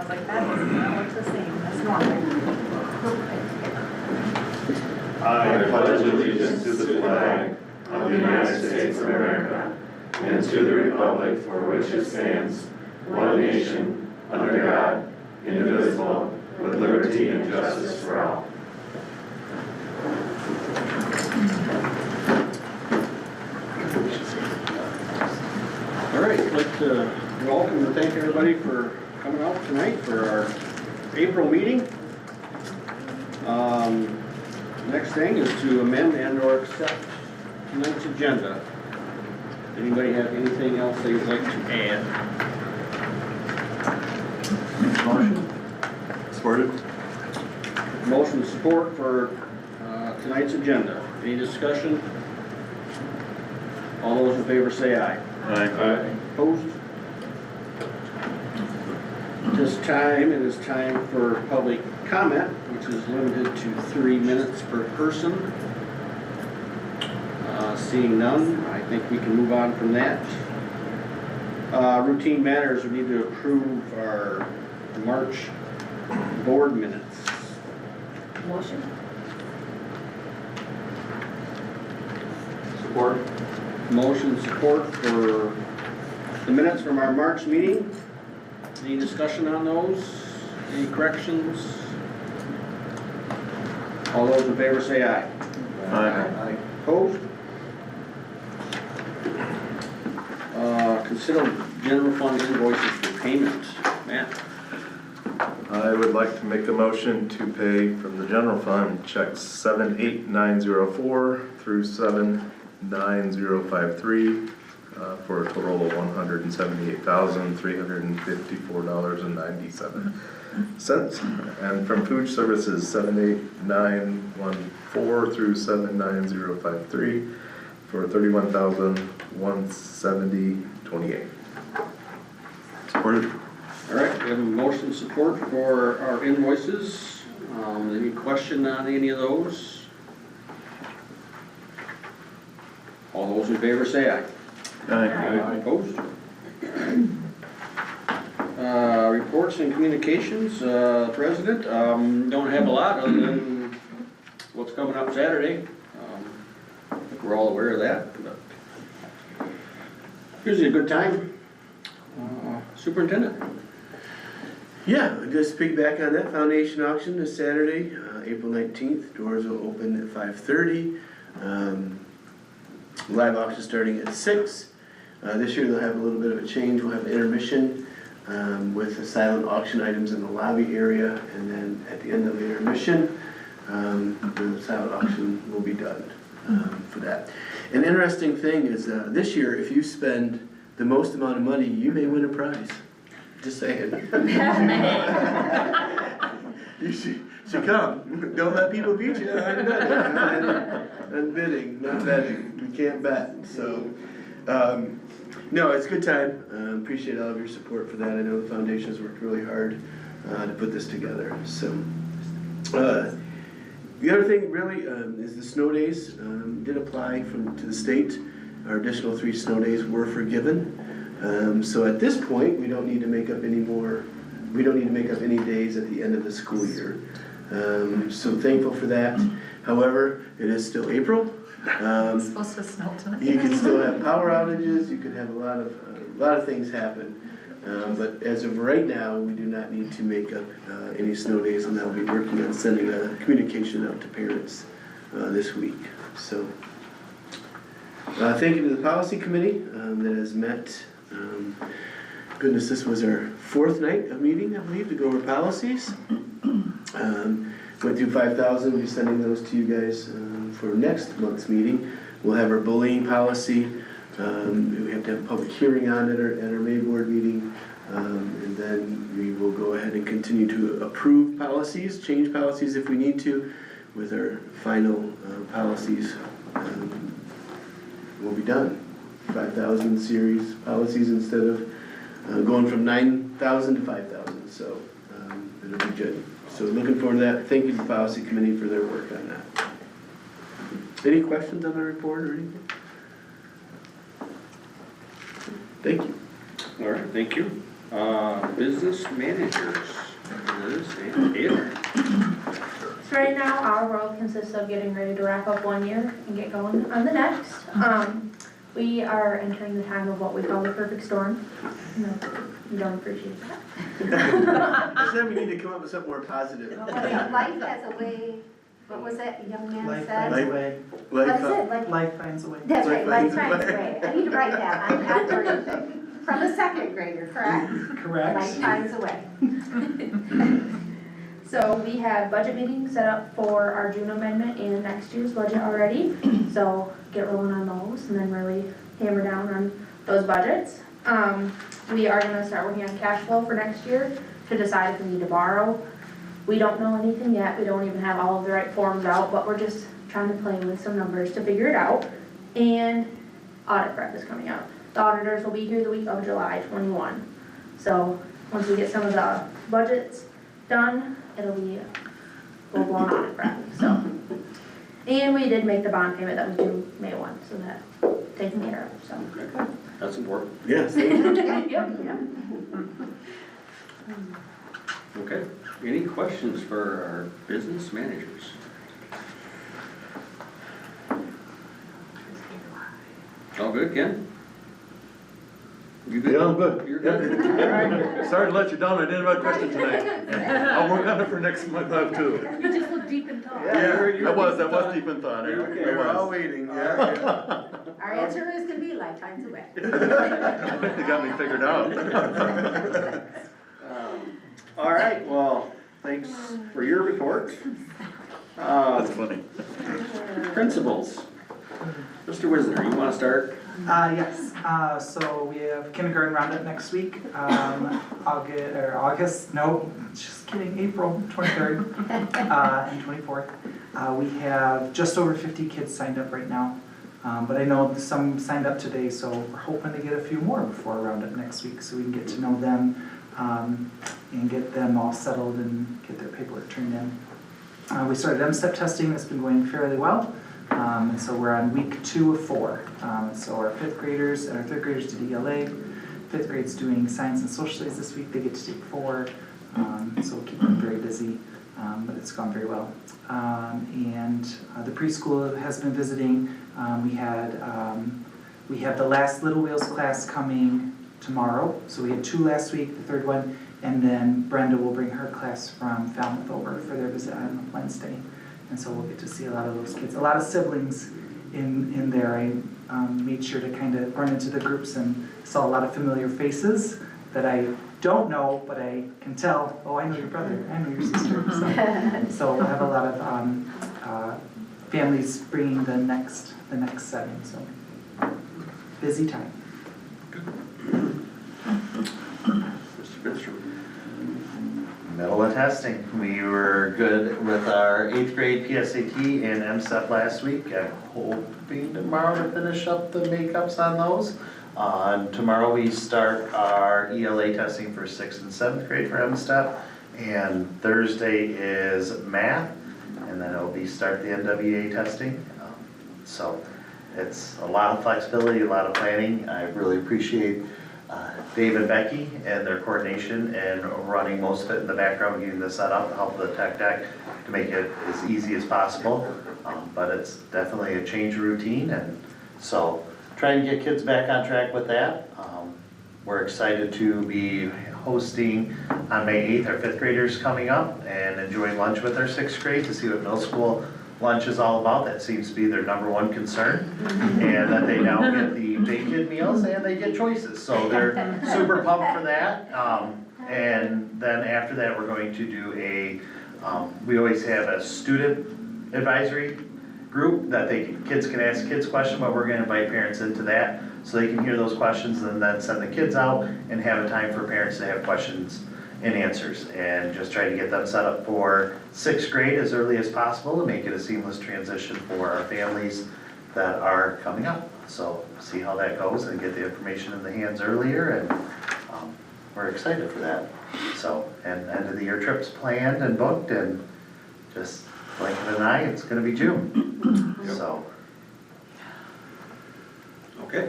was like, that looks the same, that's normal. I pledge allegiance to the flag of the United States of America and to the republic for which it stands, one nation, under God, indivisible, with liberty and justice for all. All right, I'd like to welcome and thank everybody for coming out tonight for our April meeting. Next thing is to amend and or accept tonight's agenda. Anybody have anything else they'd like to add? Motion. Supported. Motion support for tonight's agenda. Any discussion? All those in favor say aye. Aye. Opposed? This time, it is time for public comment, which is limited to 3 minutes per person. Seeing none, I think we can move on from that. Routine matters, we need to approve our March board minutes. Motion? Support. Motion support for the minutes from our March meeting. Any discussion on those? Any corrections? All those in favor say aye. Aye. Opposed? Consider general fund invoices for payment. Matt? I would like to make a motion to pay from the general fund checks 78904 through 79053 for a total of $178,354.97. And from food services 78914 through 79053 for $31,170.28. Supported. All right, we have a motion support for our invoices. Any question on any of those? All those in favor say aye. Aye. Opposed? Reports and communications, President, don't have a lot other than what's coming up Saturday. I think we're all aware of that, but usually a good time. Superintendent? Yeah, just piggyback on that, foundation auction this Saturday, April 19th. Doors will open at 5:30. Live auction starting at 6. This year they'll have a little bit of a change. We'll have an intermission with the silent auction items in the lobby area, and then at the end of the intermission, the silent auction will be done for that. An interesting thing is this year, if you spend the most amount of money, you may win a prize. Just saying. You should come. Don't let people beat you. I'm bidding, not betting. We can't bet. So, no, it's a good time. Appreciate all of your support for that. I know the foundation has worked really hard to put this together. So, the other thing really is the snow days. Did apply to the state. Our additional 3 snow days were forgiven. So at this point, we don't need to make up any more. We don't need to make up any days at the end of the school year. So thankful for that. However, it is still April. It's supposed to snow tonight. You can still have power outages. You could have a lot of things happen. But as of right now, we do not need to make up any snow days, and I'll be working on sending a communication out to parents this week. So thank you to the policy committee that has met. Goodness, this was our 4th night of meeting, I believe, to go over policies. Went through 5,000. We'll be sending those to you guys for next month's meeting. We'll have our bullying policy. We have to have a public hearing on it at our May board meeting. And then we will go ahead and continue to approve policies, change policies if we need to, with our final policies. We'll be done. 5,000 series policies instead of going from 9,000 to 5,000. So it'll be good. So looking forward to that. Thank you to the policy committee for their work on that. Any questions on the report or anything? Thank you. All right, thank you. Business managers, Liz and Taylor. So right now, our world consists of getting ready to wrap up 1 year and get going on the next. We are entering the time of what we call the perfect storm. No, you don't appreciate that. I said we need to come up with something more positive. Life has a way, what was that young man said? Life- What Life, is it? Like, Life finds a way. that's right, life Life finds finds a a way. I need to write that. I'm from a second grader, correct? Correct. Life finds a way. So we have budget meetings set up for our June amendment and next year's budget already. So get rolling on those and then really hammer down on those budgets. We are gonna start working on cash flow for next year to decide if we need to borrow. We don't know anything yet. We don't even have all of the right forms out, but we're just trying to play with some numbers to figure it out. And audit prep is coming up. The auditors will be here the week of July 21. So once we get some of the budgets done, it'll be full-blown audit prep, so. And we did make the bond payment that was due May 1, so that's taken care of, so. Okay, that's important. yes. Yep. Okay, any questions for our business managers? All good, Ken? You good? Yeah, I'm good. You're good? All right. Sorry to let you down, I didn't have a question tonight. I'll work on it for next month too. You just look deep in thought. I was deep in thought. We're all waiting, yeah. Our answer is gonna be life finds a way. You got me figured out. All right, well, thanks for your report. That's funny. Principals. Mr. Wisner, you wanna start? Yes, so we have kindergarten roundup next week, April 23rd, and 24th. We have just over 50 kids signed up right now, but I know some signed up today, so we're hoping to get a few more before roundup next week, so we can get to know them, and get them all settled and get their paperwork turned in. We started M-STEP testing, it's been going fairly well. And so we're on week 2 of 4. So our 5th graders and our 3rd graders did ELA. 5th grade's doing science and social studies this week. They get to take 4. So we'll keep them very busy, but it's gone very well. And the preschool has been visiting. We have the last Little Wheels class coming tomorrow. So we had 2 last week, the 3rd one. And then Brenda will bring her class from Falmouth over for their visit on Wednesday. And so we'll get to see a lot of those kids, a lot of siblings in there. I made sure to kind of run into the groups and saw a lot of familiar faces that I don't know, but I can tell, oh, I know your brother, I know your sister. So we'll have a lot of families bringing the next setting, so busy time. Mr. Finstrom. Middle of testing. We were good with our 8th grade PSAT and M-STEP last week. I'm hoping tomorrow to finish up the makeups on those. Tomorrow we start our ELA testing for 6th and 7th grade for M-STEP. And Thursday is math, and then it'll be start the NWA testing. So it's a lot of flexibility, a lot of planning. I really appreciate Dave and Becky and their coordination and running most of it in the background, getting this set up, help the tech deck to make it as easy as possible. But it's definitely a change of routine, and so trying to get kids back on track with that. We're excited to be hosting on May 8th our 5th graders coming up and enjoying lunch with our 6th grade to see what middle school lunch is all about. That seems to be their #1 concern. And that they now get the big kid meals and they get choices. So they're super pumped for that. And then after that, we're going to do we always have a student advisory group that kids can ask kids questions, but we're gonna invite parents into that so they can hear those questions and then send the kids out and have a time for parents to have questions and answers, and just try to get them set up for 6th grade as early as possible to make it a seamless transition for our families that are coming up. So see how that goes and get the information in the hands earlier, and we're excited for that. So, and end of the year trips planned and booked, and just blink of an eye, it's gonna be June. So. Okay,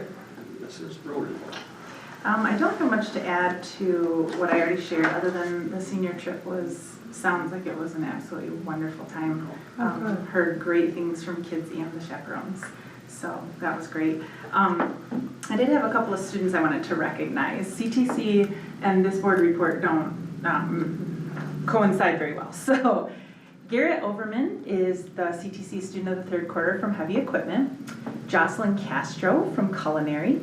Mrs. Roden. I don't have much to add to what I already shared, other than the senior trip sounds like it was an absolutely wonderful time. Heard great things from kids and the chaperones, so that was great. I did have a couple of students I wanted to recognize. CTC and this board report don't coincide very well. So Garrett Overman is the CTC student of the third quarter from heavy equipment. Jocelyn Castro from culinary.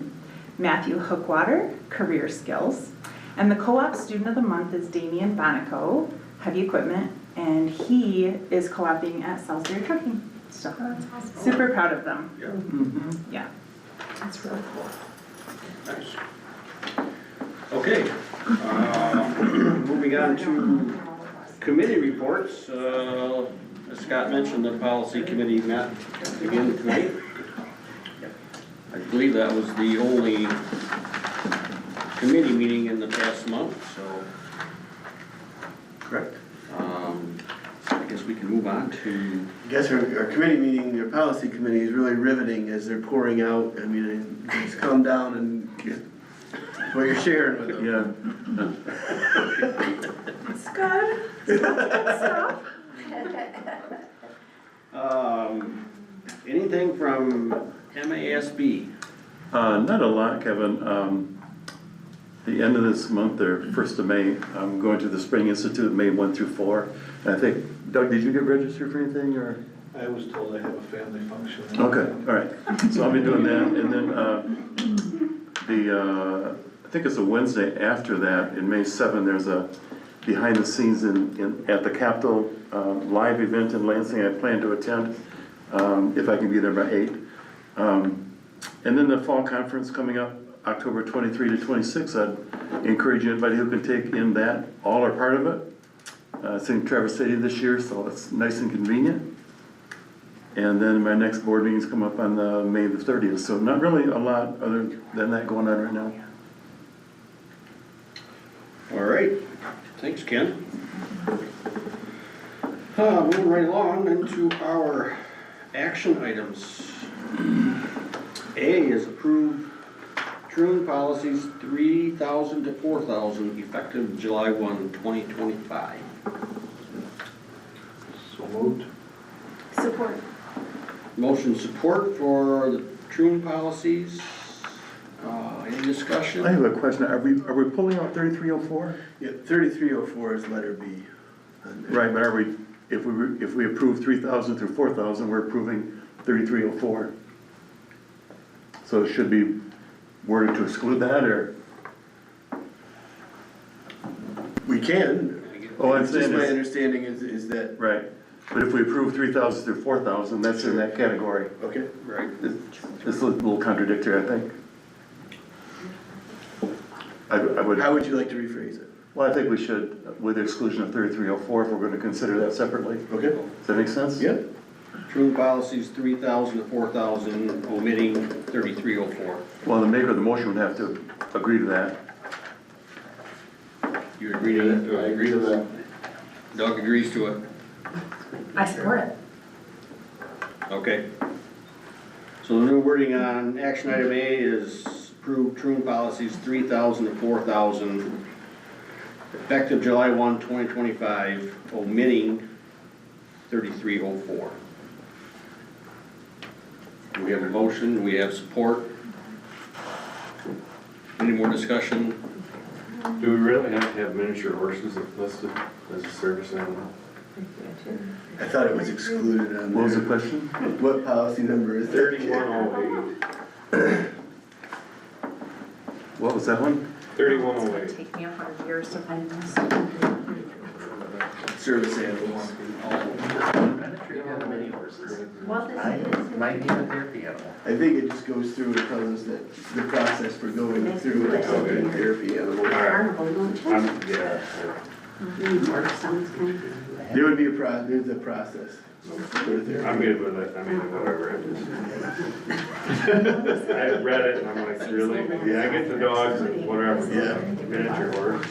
Matthew Hookwater, career skills. And the co-op student of the month is Damian Bonico, heavy equipment, and he is co-oping at Salisbury Trucking. So That's awesome. super proud of them. Yeah. Yeah. That's really cool. Nice. Okay, moving on to committee reports. As Scott mentioned, the policy committee met again tonight. I believe that was the only committee meeting in the past month, so. Correct. I guess we can move on to, I guess our committee meeting, our policy committee is really riveting as they're pouring out. I mean, just calm down and get what you're sharing with them. Yeah. It's good. It's stuff. anything from MASB? Not a lot, Kevin. The end of this month, or 1st of May, I'm going to the Spring Institute, May 1 through 4. And I think, Doug, did you get registered for anything, or? I was told I have a family function. Okay, all right. So I'll be doing that, and then I think it's a Wednesday after that, in May 7, there's a behind the scenes at the Capitol live event in Lansing. I plan to attend, if I can be there by 8. And then the fall conference coming up, October 23 to 26. I'd encourage anybody who can take in that, all or part of it. It's in Traverse City this year, so it's nice and convenient. And then my next board meetings come up on May the 30th, so not really a lot other than that going on right now. All right, thanks, Ken. Moving right along into our action items. A is approve Troon policies 3,000 to 4,000 effective July 1, 2025. So moved. Support. Motion support for the Troon policies. Any discussion? I have a question. Are we pulling out 3304? Yeah, 3304 is letter B. Right, but are we, if we approve 3,000 through 4,000, we're approving 3304. So it should be worded to exclude that, or? We can. Oh, I'm It's just saying my is, understanding is that, right, but if we approve 3,000 through 4,000, that's in that category. okay. Right. It's a little contradictory, I think. I would, How would you like to rephrase it? well, I think we should, with the exclusion of 3304, if we're gonna consider that separately. Okay. Does that make sense? Yeah. Troon policies 3,000 to 4,000, omitting 3304. Well, the maker of the motion would have to agree to that. You agree to that? I agree to that. Doug agrees to it. I support it. Okay. So the new wording on action item A is approve Troon policies 3,000 to 4,000, effective July 1, 2025, omitting 3304. We have a motion, we have support. Any more discussion? Do we really have to have miniature horses listed as a service animal? I thought it was excluded on there. What was the question? What policy number is it? 3108. What was that one? 3108. Take me 100 years to find this. Service animals. What is it? Might be a therapy animal. I think it just goes through and tells us that the process for going through and accepting therapy animals. Carnival, don't you? Yeah. Sounds kind of. There would be there's a process. for therapy. I'm good with it, I mean, whatever. I read it and I'm like, really? Yeah, I get the dogs and whatever. Yeah. Miniature horse.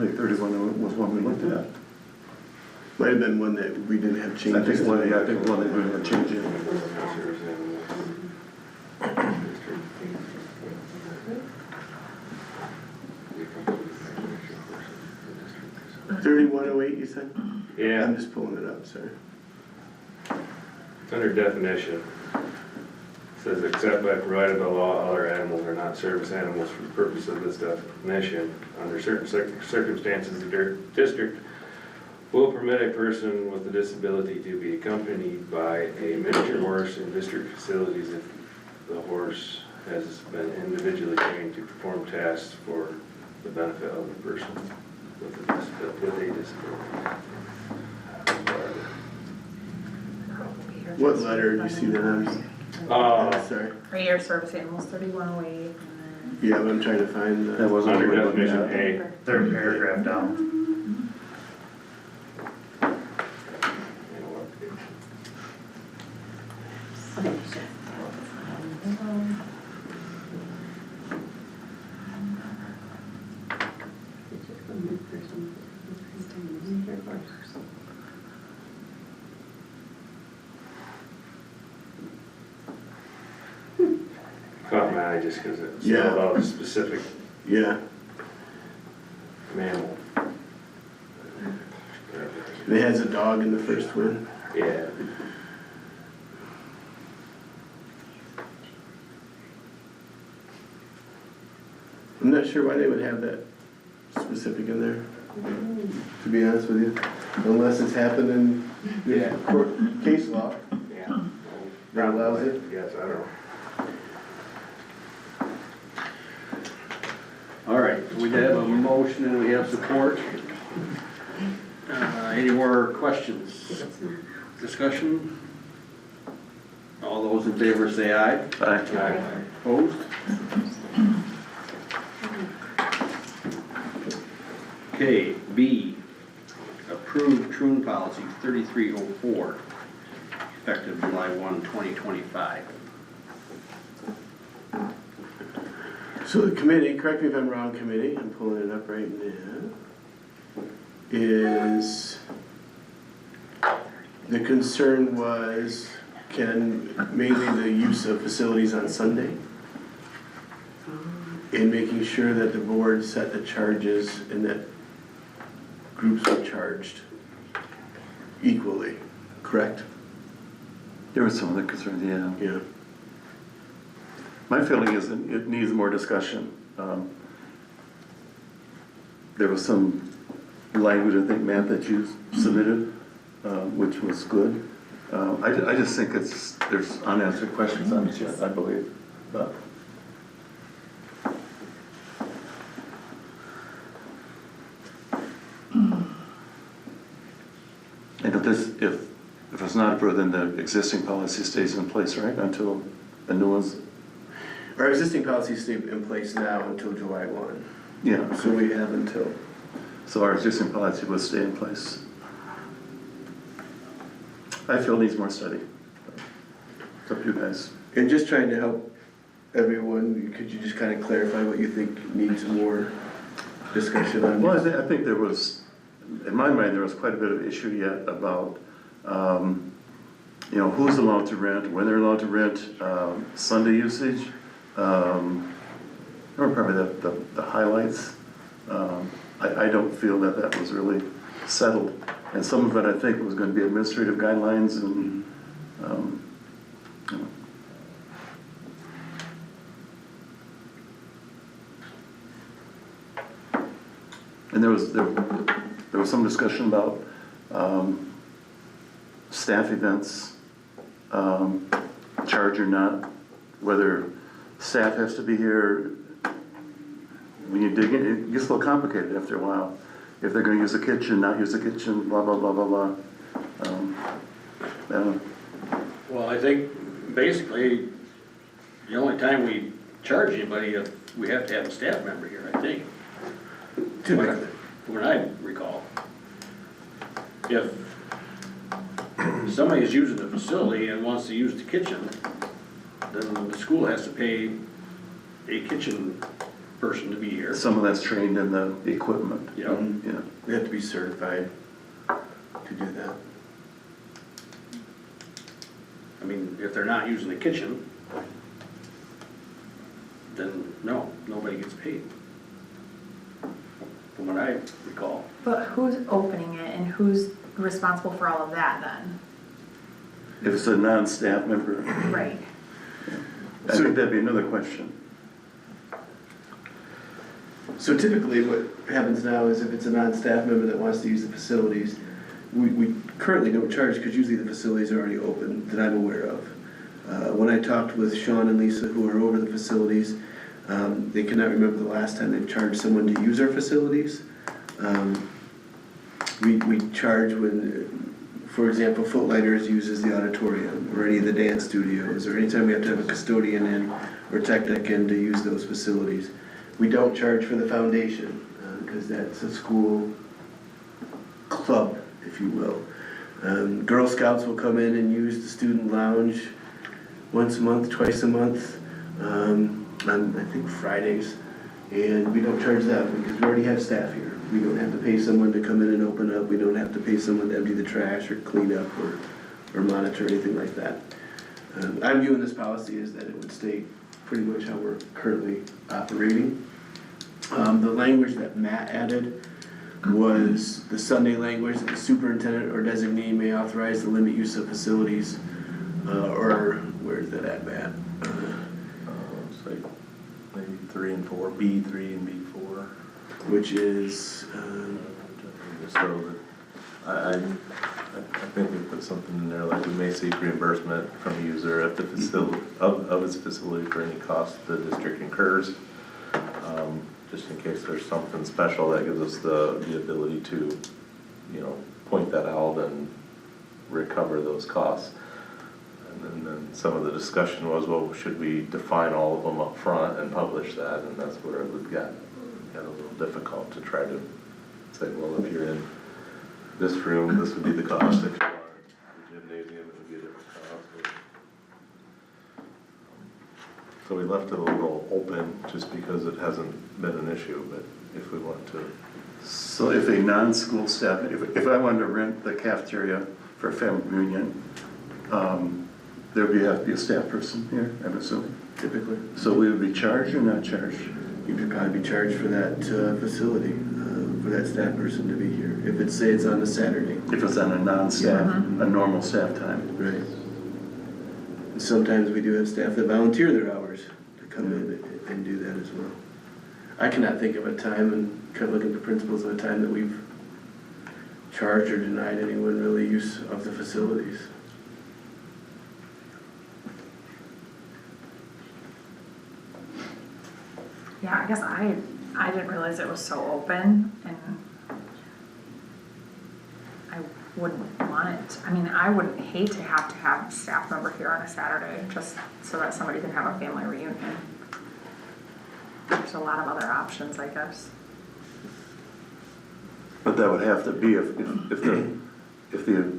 think 31 was one we looked at. Might have been one that we didn't have changes. I think one that we didn't have change in. $3108, you said? Yeah, I'm just pulling it up, sorry. it's under definition. It says, except by provided by law, other animals are not service animals for the purpose of this definition. Under certain circumstances, the district will permit a person with a disability to be accompanied by a miniature horse in district facilities if the horse has been individually trained to perform tasks for the benefit of the person with a disability. What letter do you see that on? Sorry. Right here, service animals, 3108. Yeah, but I'm trying to find That the, wasn't Under what we looked definition at. A. Third paragraph down. Caught my eye just because it Yeah. spelled out a specific yeah. mammal. It has a dog in the first one. Yeah. I'm not sure why they would have that specific in there, to be honest with you. Unless it's happened in Yeah. court case law. Yeah. That allows it? Yes, I don't know. All right, we have a motion and we have support. Any more questions? Discussion? All those in favor say aye. Aye. Opposed? Okay, B, approve Troon policy 3304, effective July 1, 2025. So the committee, correct me if I'm wrong, committee, I'm pulling it up right now, is, the concern was, mainly the use of facilities on Sunday, and making sure that the board set the charges and that groups were charged equally, correct? There was some other concerns, yeah. Yeah. My feeling is that it needs more discussion. There was some language, I think, Matt, that you submitted, which was good. I just think there's unanswered questions on it yet, I believe. But and if it's not approved, then the existing policy stays in place, right, until a new one's. Our existing policies stay in place now until July 1. Yeah, So we have until. so our existing policy will stay in place. I feel it needs more study. It's up to you guys. And just trying to help everyone, could you just kind of clarify what you think needs more discussion on? Well, I think there was, in my mind, there was quite a bit of issue yet about, who's allowed to rent, when they're allowed to rent, Sunday usage. Those were probably the highlights. I don't feel that was really settled. And some of it, I think, was going to be administrative guidelines and, And there was some discussion about staff events, charge or not, whether staff has to be here. When you dig in, it gets a little complicated after a while. If they're gonna use the kitchen, not use the kitchen, blah, blah, blah, blah, blah. Well, I think basically, the only time we charge anybody, we have to have a staff member here, I think. Typically. When I recall. If somebody is using the facility and wants to use the kitchen, then the school has to pay a kitchen person to be here. Someone that's trained in the equipment. Yeah. Yeah. They have to be certified to do that. I mean, if they're not using the kitchen, then no, nobody gets paid. From what I recall. But who's opening it and who's responsible for all of that then? If it's a non-staff member, Right. I think that'd be another question. So typically what happens now is if it's a non-staff member that wants to use the facilities, we currently don't charge because usually the facilities are already open that I'm aware of. When I talked with Sean and Lisa who are over the facilities, they cannot remember the last time they've charged someone to use our facilities. We charge when, for example, Footliners uses the auditorium or any of the dance studios, or anytime we have to have a custodian in or tech deck in to use those facilities. We don't charge for the foundation, because that's a school club, if you will. Girl Scouts will come in and use the student lounge once a month, twice a month, on I think Fridays. And we don't charge that because we already have staff here. We don't have to pay someone to come in and open up. We don't have to pay someone to empty the trash or clean up or monitor anything like that. I'm viewing this policy as that it would stay pretty much how we're currently operating. The language that Matt added was the Sunday language that the superintendent or designee may authorize the limit use of facilities, or where's that at, Matt? It's like maybe 3 and 4, B3 and B4. Which is, So I think we put something in there like we may seek reimbursement from a user at the facility, of its facility for any cost the district incurs. Just in case there's something special that gives us the ability to, point that out and recover those costs. And then some of the discussion was, well, should we define all of them up front and publish that? And that's where it would get a little difficult to try to say, well, if you're in this room, this would be the cost. If you are in the gymnasium, it would be a different cost. So we left it a little open just because it hasn't been an issue, but if we want to. So if a non-school staff, if I wanted to rent the cafeteria for a family reunion, there would have to be a staff person here, I'm assuming? typically, So we would be charged or not charged? you could probably be charged for that facility, for that staff person to be here. If it's, say it's on a Saturday. If it's on a non-staff, a normal staff time? Right. Sometimes we do have staff that volunteer their hours to come in and do that as well. I cannot think of a time, and kind of look at the principles of a time that we've charged or denied anyone really use of the facilities. Yeah, I guess I didn't realize it was so open, and I wouldn't want it. I mean, I wouldn't hate to have a staff member here on a Saturday, just so that somebody can have a family reunion. There's a lot of other options, I guess. But that would have to be if the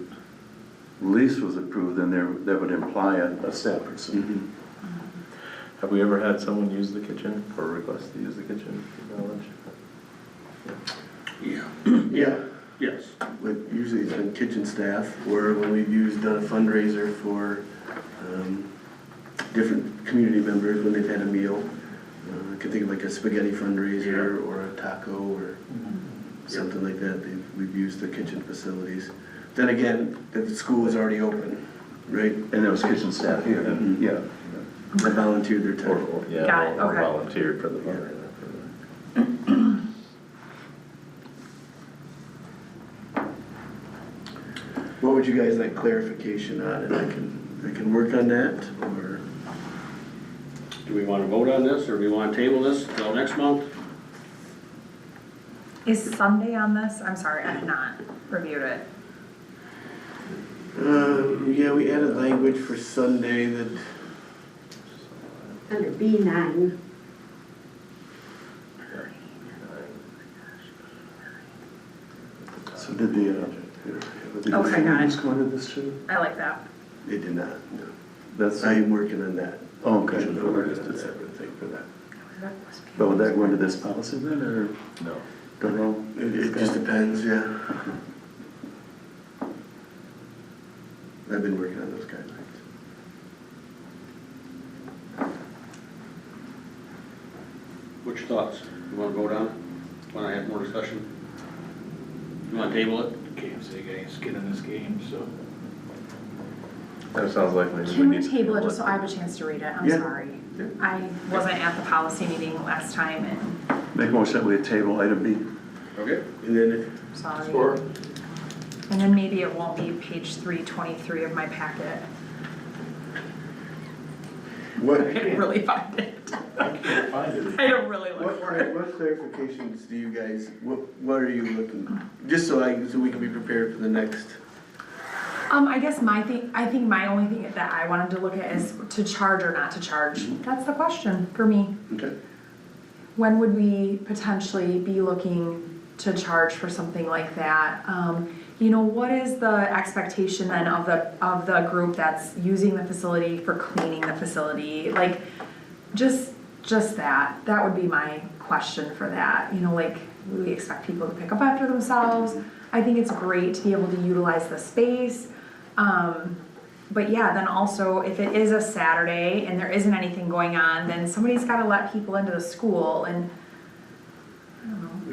lease was approved, then that would imply a staff person. Have we ever had someone use the kitchen or request to use the kitchen? Yeah. Yeah, Yes. but usually it's been kitchen staff, or when we've done a fundraiser for different community members when they've had a meal. I can think of like a spaghetti fundraiser or a taco or something like that. We've used the kitchen facilities. Then again, the school is already open, right? And there was kitchen staff here, Mhm. yeah. They volunteered their time. Or Got it, okay. volunteered for the fundraiser. What would you guys like clarification on? And I can work on that, or Do we want to vote on this, or do we want to table this till next month? Is Sunday on this? I'm sorry, I have not reviewed it. yeah, we added language for Sunday that, Under B9, So did the Okay, got it. come under this too? I like that. they did not, no. That's, I am working on that. oh, okay. It's a separate thing for that. But would that go into this policy then, or No. don't know? It just depends, yeah. I've been working on those guidelines. What's your thoughts? You wanna go down? Wanna have more discussion? You wanna table it? Can't say guys get in this game, so. That sounds like maybe Can we need to table it just so I have a chance to read it? I'm Yeah. sorry. Yeah. I wasn't at the policy meeting last time and Make a motion that we table item B. Okay. And then if, sorry. Support. And then maybe it won't be page 323 of my packet. what, I can't really find it. I can't find it. I don't really look for it. what clarifications do you guys, what are you looking, just so we can be prepared for the next? I guess I think my only thing that I wanted to look at is to charge or not to charge. That's the question for me. Okay. When would we potentially be looking to charge for something like that? You know, what is the expectation then of the group that's using the facility for cleaning the facility? Like, just that would be my question for that. You know, like, we expect people to pick up after themselves. I think it's great to be able to utilize the space. But yeah, then also if it is a Saturday and there isn't anything going on, then somebody's gotta let people into the school and, I don't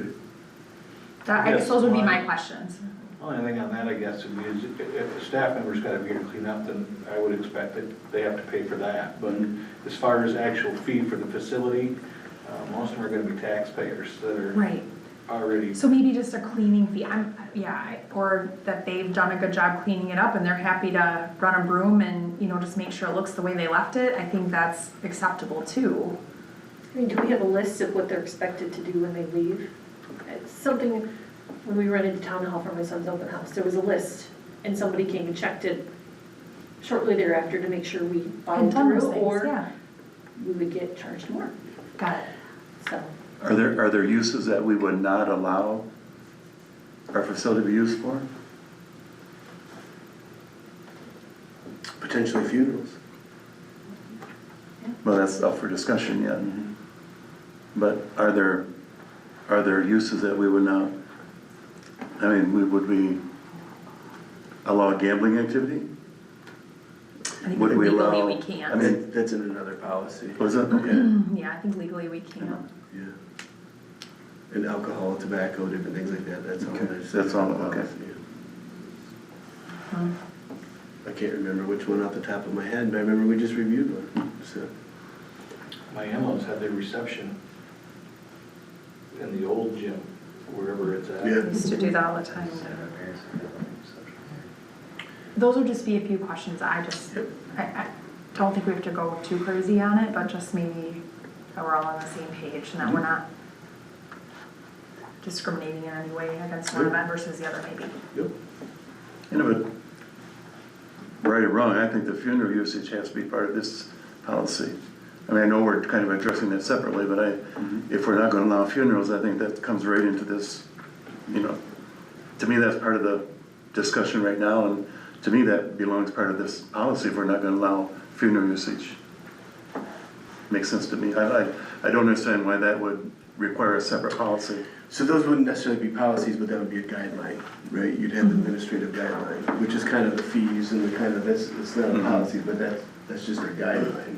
know. I guess those would be my questions. Only thing on that, I guess, would be is if the staff member's gotta be here to clean up, then I would expect that they have to pay for that. But as far as actual fee for the facility, most of them are gonna be taxpayers that are Right. already. So maybe just a cleaning fee, or that they've done a good job cleaning it up and they're happy to run a broom and, you know, just make sure it looks the way they left it. I think that's acceptable too. I mean, do we have a list of what they're expected to do when they leave? It's something, when we went into town hall for my son's open house, there was a list, and somebody came and checked it shortly thereafter to make sure we And followed done those through, things, or yeah. we would get charged more, Got it. so. Are there uses that we would not allow our facility to be used for? Potentially funerals. Well, that's up for discussion yet. But are there uses that we would not, I mean, would we allow gambling activity? I think Would we legally allow- we can't. I mean- That's in another policy. Was it? Okay. Yeah, I think legally we can't. Yeah. And alcohol, tobacco, different things like that, that's all Okay, there's. that's all, okay. I can't remember which one off the top of my head, but I remember we just reviewed one, so. My in-laws had their reception in the old gym, wherever it's at. I Yeah. used to do that all the time. Those would just be a few questions. I don't think we have to go too crazy on it, but just maybe that we're all on the same page and that we're not discriminating in any way against one event versus the other maybe. Yep. And if it, right or wrong, I think the funeral usage has to be part of this policy. I mean, I know we're kind of addressing that separately, but if we're not gonna allow funerals, I think that comes right into this, you know. To me, that's part of the discussion right now, and to me, that belongs part of this policy if we're not gonna allow funeral usage. Makes sense to me. I don't understand why that would require a separate policy. So those wouldn't necessarily be policies, but that would be a guideline, right? You'd have an administrative guideline, which is kind of the fees and the kind of, it's not a policy, but that's just a guideline.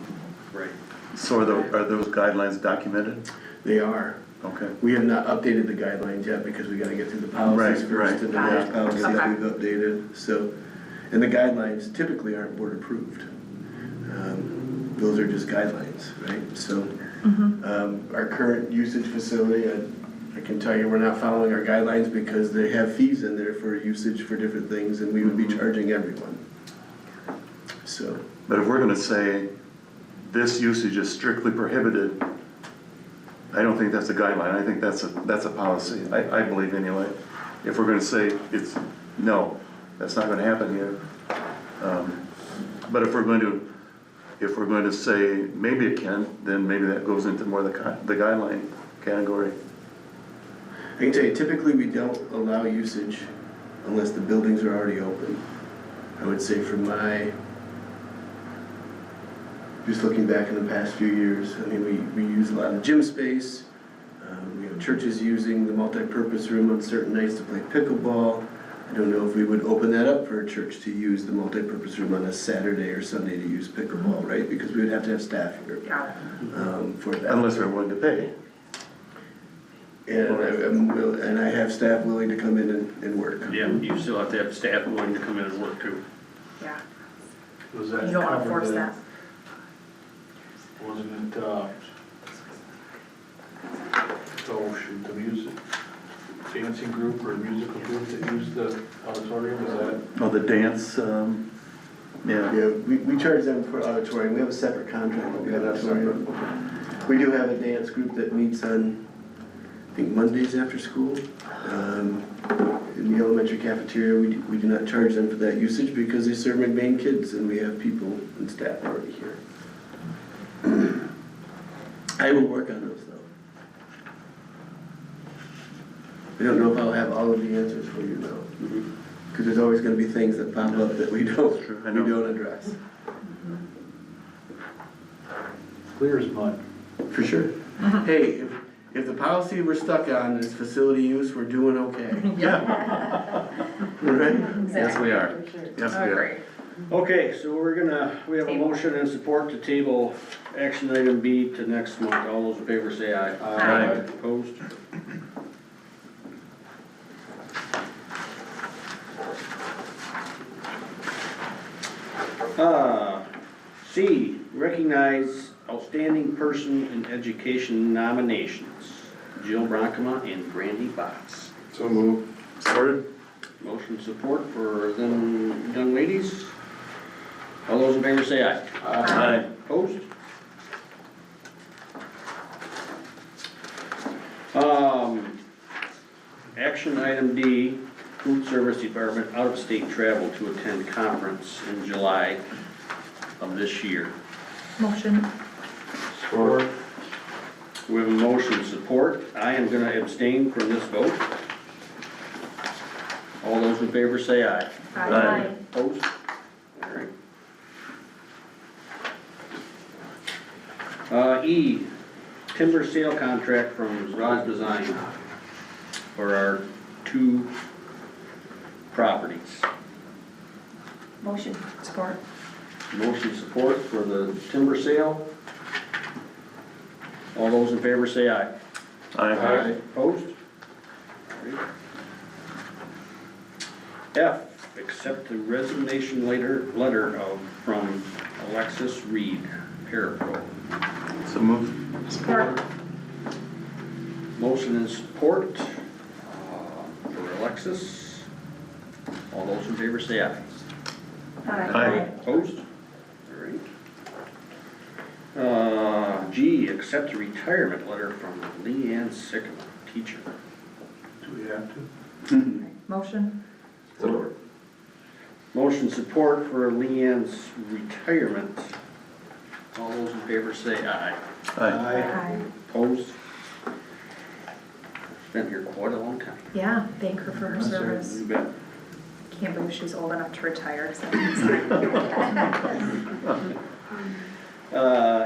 Right. So are those guidelines documented? They are. Okay. We have not updated the guidelines yet because we gotta get through the policies Right, first and the right. next policy that Okay. we've updated, so. And the guidelines typically aren't board approved. Those are just guidelines, right? So, our current usage facility, I can tell you, we're not following our guidelines because they have fees in there for usage for different things and we would be charging everyone. So, But if we're gonna say this usage is strictly prohibited, I don't think that's a guideline, I think that's a policy, I believe anyway. If we're gonna say it's, no, that's not gonna happen here. But if we're going to say maybe it can, then maybe that goes into more the guideline category. I can tell you, typically we don't allow usage unless the buildings are already open. I would say from my just looking back in the past few years, I mean, we use a lot of gym space. We have churches using the multi-purpose room on certain nights to play pickleball. I don't know if we would open that up for a church to use the multi-purpose room on a Saturday or Sunday to use pickleball, right? Because we would have to have staff here for that. Unless they're willing to pay. And I have staff willing to come in and work. Yeah, you still have to have staff willing to come in and work too. Yeah, Was that you don't wanna covered force the- that. Wasn't it, oh shoot, the music, dancing group or musical group that used the auditorium, is that? Oh, the dance, yeah. Yeah, we charge them for auditorium. We have a separate contract with the auditorium. We do have a dance group that meets on, I think, Mondays after school. In the elementary cafeteria, we do not charge them for that usage because they serve McBain kids and we have people and staff already here. I will work on those though. I don't know if I'll have all of the answers for you now. Because there's always gonna be things that pop up that we don't address. Clear as mud. For sure. Hey, if the policy we're stuck on is facility use, we're doing okay. Yeah. Right? Yes, we are. Yes, we are. Agree. Okay, so we have a motion and support to table action item B to next month. All those in favor say aye. Aye. Opposed? C, recognize outstanding person in education nominations. Jill Bronkema and Brandy Botts. So move. Supported? Motion support for them young ladies. All those in favor say aye. Aye. Opposed? Action item D, food service department out-of-state travel to attend conference in July of this year. Motion. Support. We have a motion support. I am gonna abstain from this vote. All those in favor say aye. Aye. Opposed? All right. E, timber sale contract from Rod Design for our 2 properties. Motion. Support. Motion support for the timber sale. All those in favor say aye. Aye. Opposed? F, accept the resignation letter from Alexis Reed, parapro. So move. Support. Motion and support for Alexis. All those in favor say aye. Aye. Opposed? All right. G, accept a retirement letter from Leanne Sickman, teacher. Do we have to? Motion. Support. Motion support for Leanne's retirement. All those in favor say aye. Aye. Opposed? Been here quite a long time. Yeah, thank her for her service. You bet. Can't believe she's old enough to retire, so.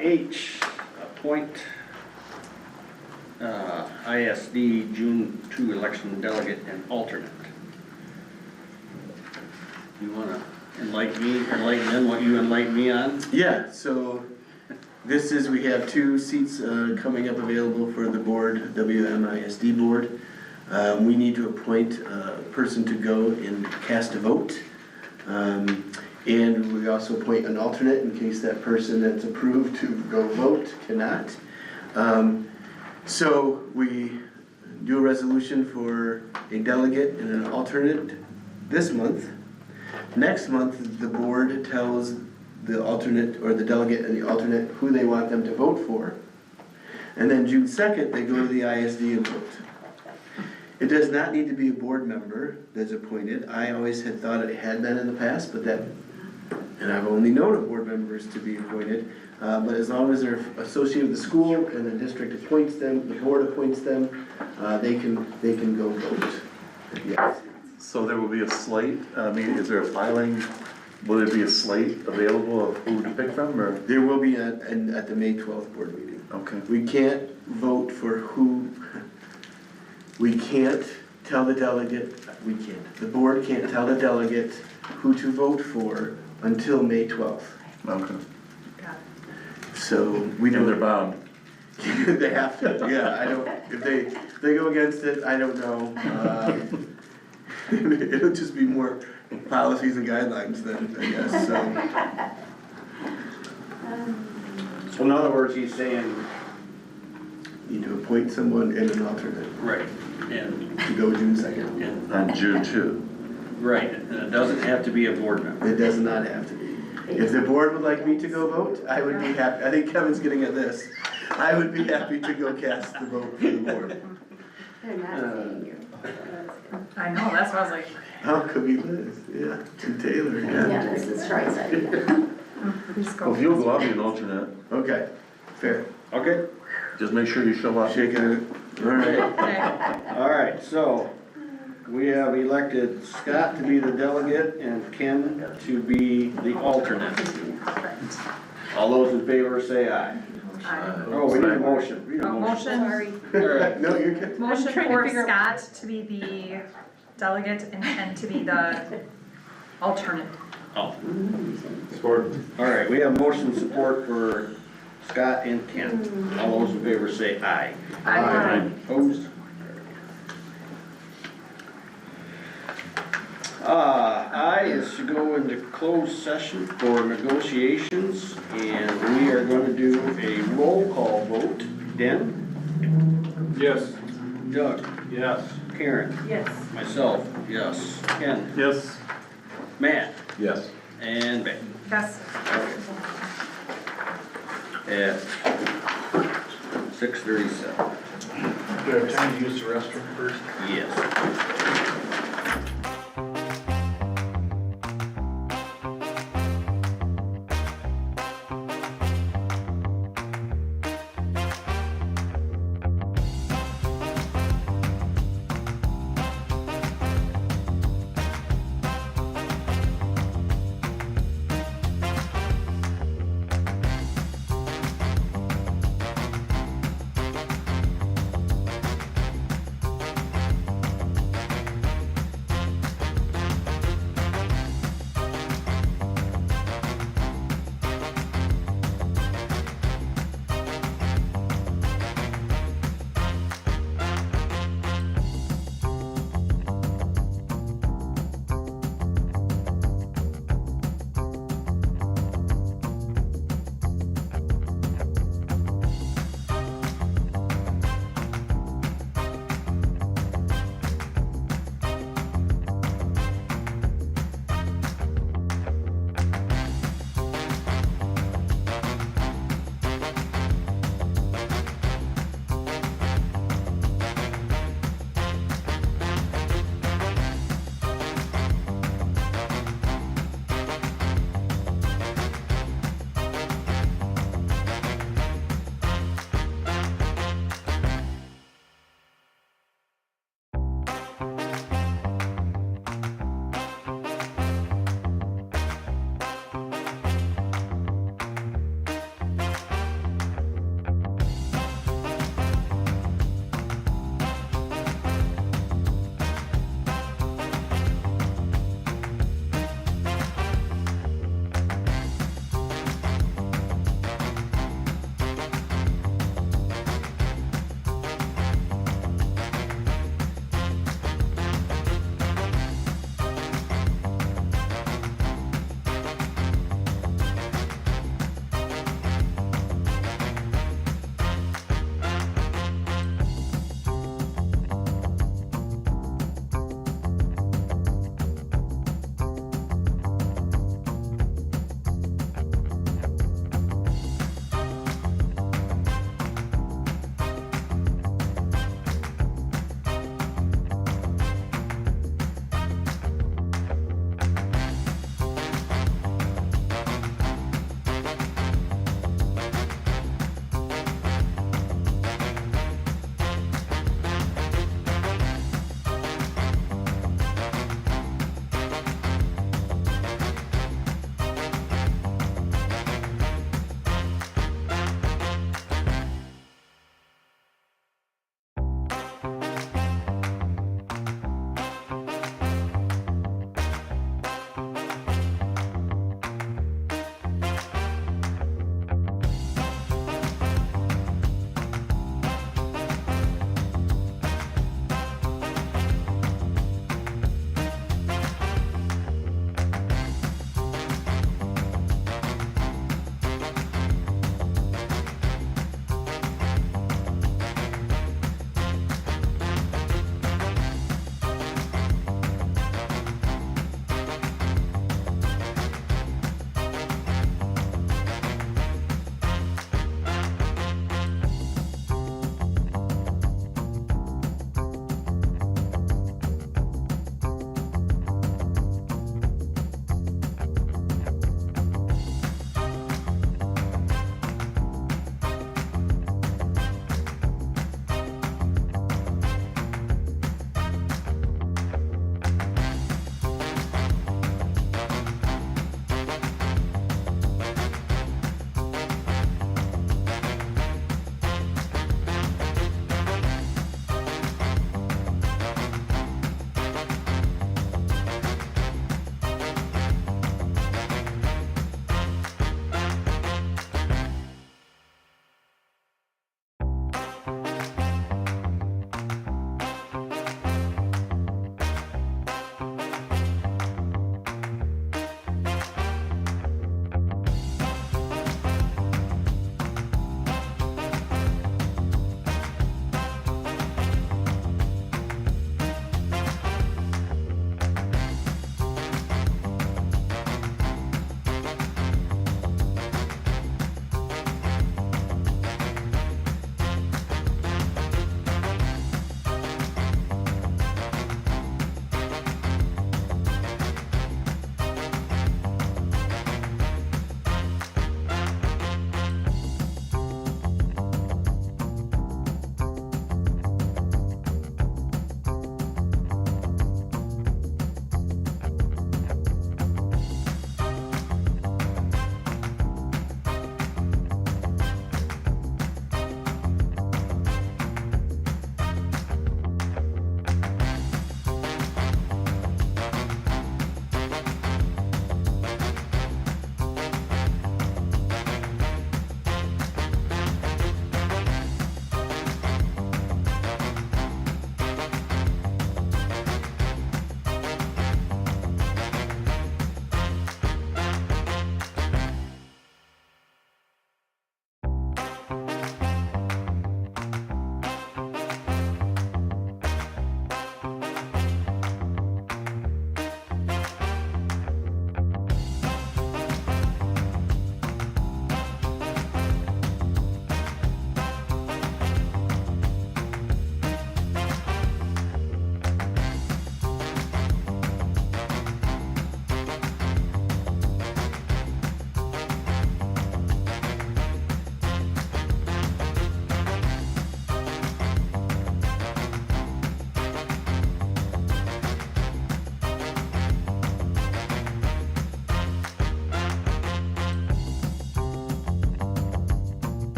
H, appoint ISD June 2 election delegate and alternate. You wanna enlighten them what you enlighten me on? Yeah, so we have 2 seats coming up available for the board, WMISD board. We need to appoint a person to go and cast a vote. And we also appoint an alternate in case that person that's approved to go vote cannot. So we do a resolution for a delegate and an alternate this month. Next month, the board tells the alternate or the delegate and the alternate who they want them to vote for. And then June 2nd, they go to the ISD and vote. It does not need to be a board member that's appointed. I always had thought it had been in the past, and I've only known of board members to be appointed. But as long as they're associated with the school and the district appoints them, the board appoints them, they can go vote. Yes. So there will be a slate, I mean, is there a filing will there be a slate available of who to pick from, or? There will be at the May 12th board meeting. Okay. We can't vote for who, we can't tell the delegate, the board can't tell the delegate who to vote for until May 12th. Okay. So we And they're don't, bound. they have to, yeah, I don't, if they go against it, I don't know. It'll just be more policies and guidelines then, I guess, so. So in other words, he's saying, Need to appoint someone and an alternate right, and, to go June 2nd. and, On June 2. right, and it doesn't have to be a board member. It does not have to be. If the board would like me to go vote, I would be happy, I think Kevin's getting at this. I would be happy to go cast the vote for the board. They're not saying you. I know, that's what I was like, How could we Liz? Yeah, and Taylor, yeah. this is Troy's idea. please go. Well, if you'll go, I'll be an alternate. Okay, fair. Okay, Just make sure you show up. Shaking it, all right. Okay. all right, so we have elected Scott to be the delegate and Ken to be the alternate. Perfect. All those in favor say aye. Oh, we need a motion. We need a Motion, All right, No, you're good. motion trying to for figure Scott to be the delegate and Ken to be the alternate. oh, Support. all right, we have motion support for Scott and Ken. All those in favor say aye. Aye. Opposed? I is to go into closed session for negotiations, and we are gonna do a roll call vote. Den? Yes. Doug? Yes. Karen? Yes. Myself, yes. Ken? Yes. Matt? Yes. And Becky. Yes. At 6:37. Do I have time to use the restroom first? Yes.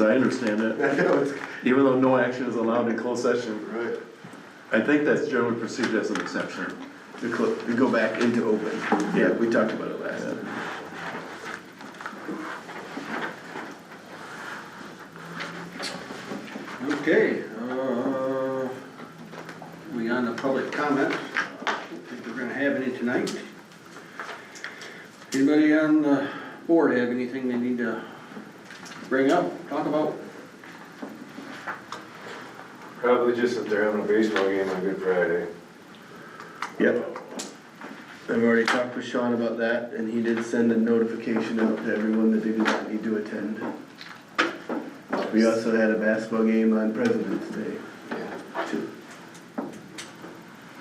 as I understand it, I know, it's, even though no action is allowed in closed session. right. I think that's generally perceived as an exception. We go back into open. Yeah, we talked about it last time. Okay, we on the public comment. Don't think we're gonna have any tonight. Anybody on the board have anything they need to bring up, talk about? Probably just that they're having a baseball game on Good Friday. Yep. I've already talked with Sean about that, and he did send a notification out to everyone that they did not need to attend. We also had a basketball game on President's Day, too.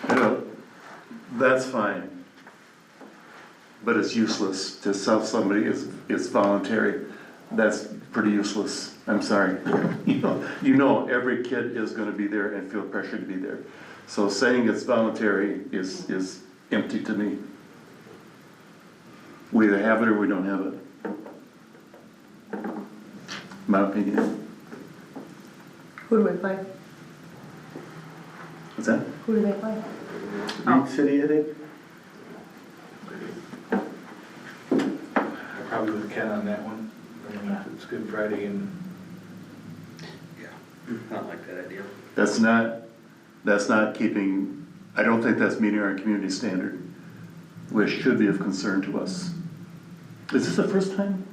You know, that's fine. But it's useless to tell somebody it's voluntary. That's pretty useless. I'm sorry. You know every kid is gonna be there and feel pressure to be there. So saying it's voluntary is empty to me. We either have it or we don't have it. My opinion. Who do we play? What's that? Who do they play? Reed City, I think? I probably with Ken on that one. I mean, it's Good Friday and I don't like that idea. That's not keeping, I don't think that's meeting our community standard, which should be of concern to us. Is this the first time?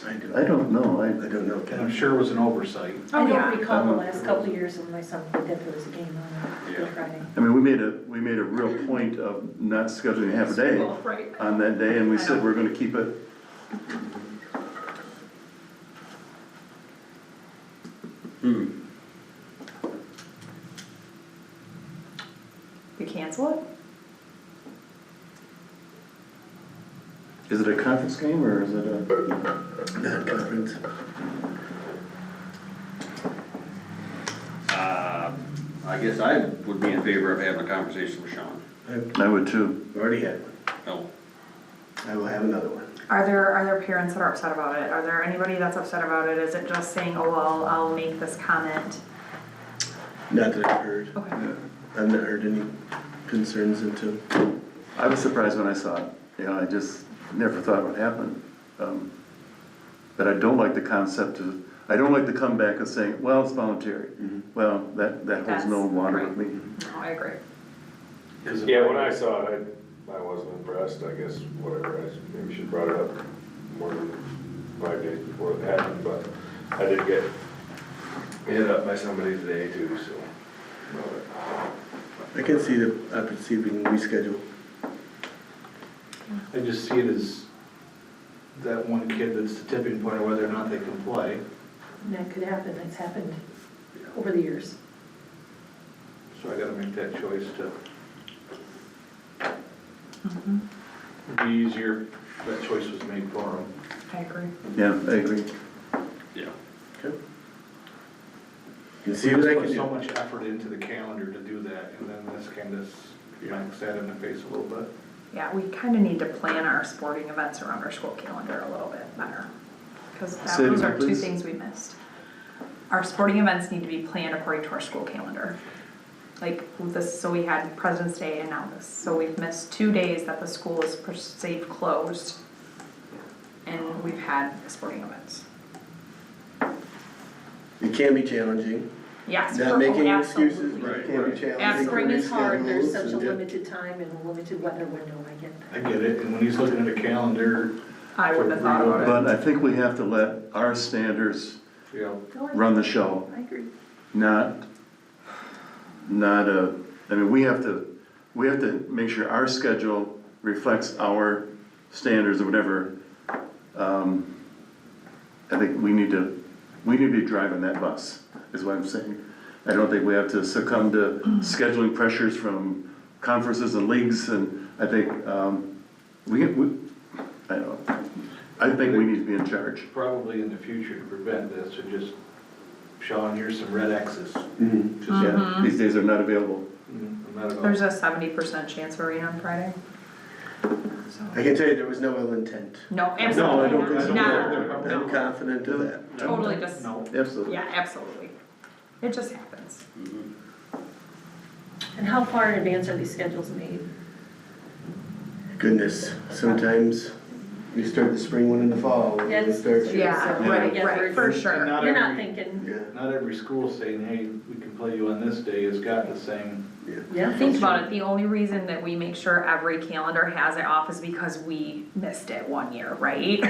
I don't know. I don't know, and Ken. I'm sure it was an oversight. I yeah. don't recall the last couple of years when my son played that there was a game on Good Friday. I mean, we made a real point of not scheduling half a day School, right. on that day, and we I said know. we're gonna keep it. We cancel it? Is it a conference game or is it a? Not conference. I guess I would be in favor of having a conversation with Sean. I would too. I've already had one. No. I will have another one. Are there parents that are upset about it? Are there anybody that's upset about it? Is it just saying, oh, well, I'll make this comment? Not that I've heard. Okay. I've not heard any concerns until. I was surprised when I saw it. You know, I just never thought it would happen. But I don't like the concept of, I don't like the comeback of saying, well, it's voluntary. Well, that holds no water with me. No, I agree. Yeah, when I saw it, I wasn't impressed, I guess, whatever, I maybe should brought it up more than 5 days before it happened, but I did get hit up by somebody today too, so. I can see the opportunity we can reschedule. I just see it as that one kid that's the tipping point of whether or not they can play. And that could happen, that's happened over the years. So I gotta make that choice to, it'd be easier if that choice was made for them. I agree. Yeah, I agree. Yeah. Okay. You see what I can Put so do. much effort into the calendar to do that, and then this kind of smacks that in the face a little bit. Yeah, we kind of need to plan our sporting events around our school calendar a little bit better. Because Say it those again, are two please. things we missed. Our sporting events need to be planned according to our school calendar. Like this, so we had President's Day and now this. So we've missed 2 days that the school is per se closed. And we've had sporting events. It can be challenging. Yes, Not making absolutely. excuses, but it can be challenging. Absolutely. Spring is hard, there's Reschedules such a and get- limited time and a limited weather window, I get I that. get it, and when he's looking at a calendar, I wouldn't have thought about it. But I think we have to let our standards you know, run the show, I agree. not a, I mean, we have to make sure our schedule reflects our standards or whatever. I think we need to be driving that bus, is what I'm saying. I don't think we have to succumb to scheduling pressures from conferences and leagues, and I think, I think we need to be in charge. probably in the future to prevent this, or just, Sean, here's some red X's. Mhm. Just, Yeah, these days are not available. I'm not about- There's a 70% chance of rain on Friday. I can tell you there was no ill intent. No, No, I absolutely don't think so. not. I'm confident of that. Totally just, Absolutely. yeah, absolutely. It just happens. And how far in advance are these schedules made? Goodness, sometimes you start the spring one in the fall, and you Yes. start. Yeah, So, right, yeah, right, we're- for And sure. not You're not every- thinking, Yeah, Not every school saying, hey, we can play you on this day has got the same. yeah. Think about it, the only reason that we make sure every calendar has it off is because we missed it one year, right?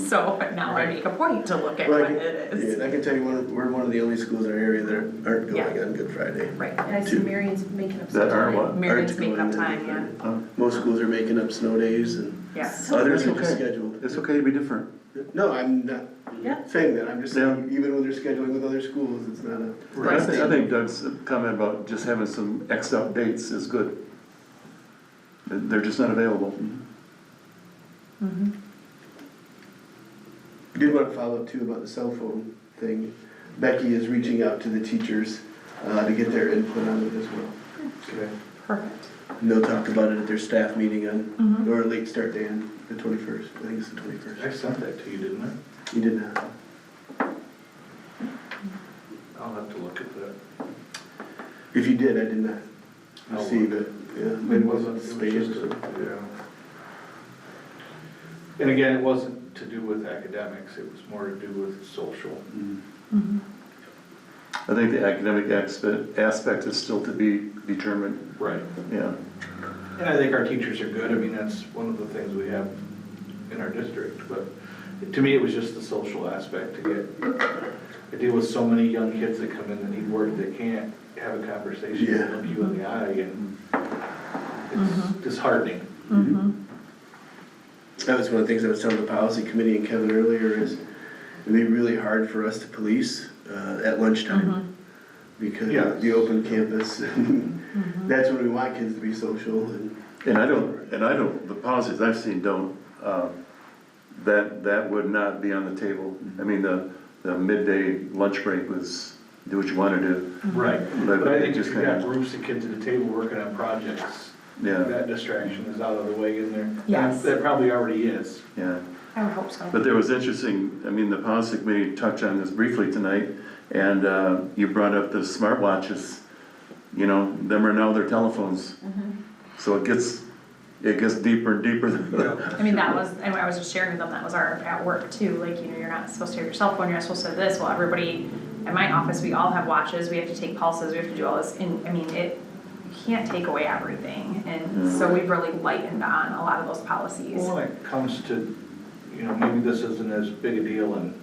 So now I make a point to look at Well, I when can- it yeah, is. and I can tell you, we're one of the only schools in our area that aren't going Yeah. on Good Friday. Right, I see Marion's making up some That are time. what? Marion's Aren't making up going time, yeah, Oh, Most schools are making up snow days and yeah. So others It's are just okay. scheduled. It's okay to be different. No, I'm not Yeah. saying that, I'm just saying, even when they're scheduling with other schools, it's not a. I think Doug's comment about just having some Xed out dates is good. They're just not available. Mhm. I did want to follow up too about the cell phone thing. Becky is reaching out to the teachers to get their input on it as well. Okay. Perfect. And they'll talk about it at their staff meeting on, Mhm. or a late start day on the 21st, I think it's the I 21st. sent that to you, didn't I? You did not. I'll have to look at that. If you did, I did not receive it. Yeah, maybe It it wasn't wasn't, it was just, spam. yeah. And again, it wasn't to do with academics, it was more to do with social. Mhm. I think the academic aspect is still to be determined, Right. yeah. And I think our teachers are good, I mean, that's one of the things we have in our district, but to me, it was just the social aspect to get, I deal with so many young kids that come in that need work, that can't have a conversation, Yeah. and look you in the eye, and Mhm. it's disheartening. Mhm. That was one of the things I was telling the policy committee and Kevin earlier is it'd be really hard for us to police at lunchtime. Because Yeah. the open campus, Mhm. that's when we want kids to be social and. And the policies I've seen don't, that would not be on the table. I mean, the midday lunch break was, do what you want to do. Right. But But I think just if you've got kinda- groups of kids at the table working on projects, Yeah, that distraction is out of the way in there. Yes. That probably already is. yeah. I would hope so. But there was interesting, I mean, the policy committee touched on this briefly tonight, and you brought up the smartwatches. You know, them are now their telephones. So it gets deeper and deeper. I mean, that was, and I was just sharing with them, that was our, at work too, like, you know, you're not supposed to have your cell phone, you're not supposed to have this, well, everybody, at my office, we all have watches, we have to take pulses, we have to do all this, and, I mean, you can't take away everything, and so we've really lightened on a lot of those policies. Well, when it comes to, you know, maybe this isn't as big a deal in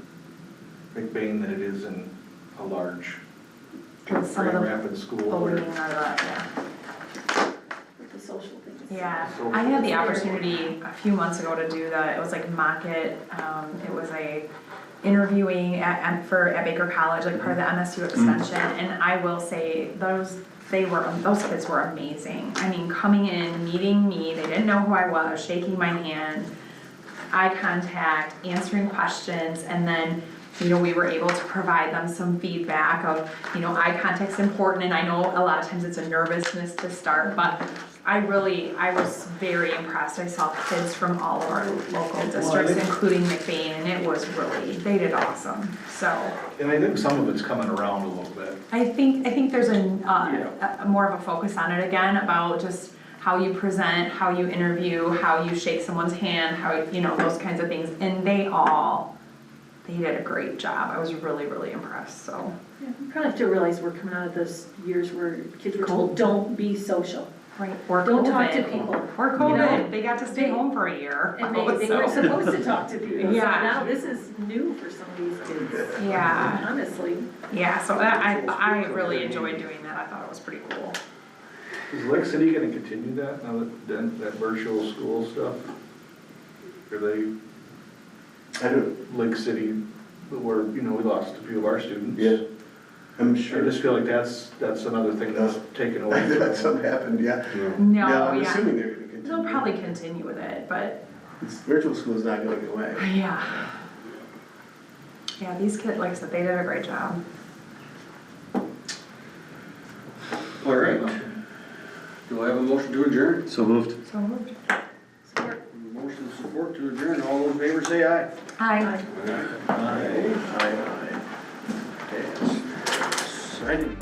McBain than it is in a large And some of Grand the Rapids school. bullying Or, or the, yeah. The social things. Yeah, I had the opportunity a few months ago to do it was like mock it, it was a interviewing at Baker College, like part of the MSU extension, and I will say, those kids were amazing. I mean, coming in, meeting me, they didn't know who I was, shaking my hand, eye contact, answering questions, and then, you know, we were able to provide them some feedback of, you know, eye contact's important, and I know a lot of times it's a nervousness to start, but I was very impressed. I saw kids from all of our local districts, including McBain, and it was really, they did awesome, so. and I think some of it's coming around a little bit. I think there's a more of a focus on it again, about just how you present, how you interview, how you shake someone's hand, how, you know, those kinds of things, and they did a great job. I was really, really impressed, so. Yeah, we probably have to realize we're coming out of those years where kids were told, don't be social. Right, or Don't talk to COVID. people. Or You know, COVID, they got to stay home for a year. And they so. were supposed to talk to people. So Yeah. now this is new for some of these kids. Yeah. Honestly. Yeah, so I really enjoyed doing that. I thought it was pretty cool. Is Lake City gonna continue that, now that virtual school stuff? Are they, I don't, Lake City, where, you know, we lost a few of our students? yeah, I'm I sure. just feel like that's another thing that's taken I away. thought something happened, yeah. No, Yeah, I'm yeah. assuming they're gonna continue. They'll probably continue with it, but Virtual school's not going away. yeah. Yeah, these kids, like I said, they did a great job. All right. Do I have a motion to adjourn? So moved. So moved. support to adjourn. All those in favor say aye. Hi. Aye. Aye. Okay, signing.